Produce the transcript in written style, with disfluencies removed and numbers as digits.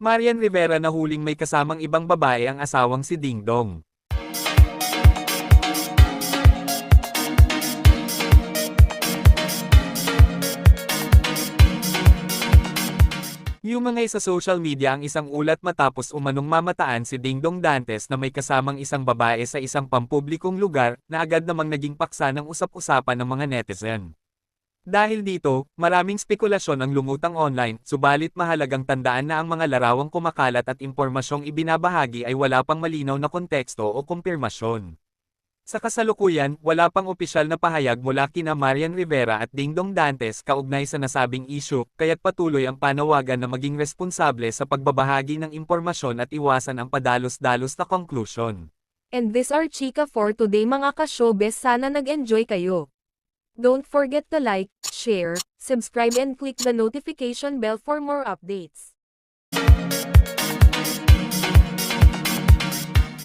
Marian Rivera na huling may kasamang ibang babae ang asawang si Ding Dong. Yumangay sa social media ang isang ulat matapos umanong mamataan si Ding Dong Dantes na may kasamang isang babae sa isang pampublikong lugar na agad namang naging paksa ng usap-usapan ng mga netizen. Dahil dito, maraming spekulasyon ang lumutang online, subalit mahalagang tandaan na ang mga larawang kumakalat at impormasyong ibinabahagi ay wala pang malinaw na konteksto o kumpirmasyon. Sa kasalukuyan, wala pang opisyal na pahayag mula kina Marian Rivera at Ding Dong Dantes kaugnay sa nasabing issue, kaya't patuloy ang panawagan na maging responsable sa pagbabahagi ng impormasyon at iwasan ang padalos-dalos na conclusion. And this are Chika for today mga ka-showbiz, sana nag-enjoy kayo. Don't forget to like, share, subscribe and click the notification bell for more updates.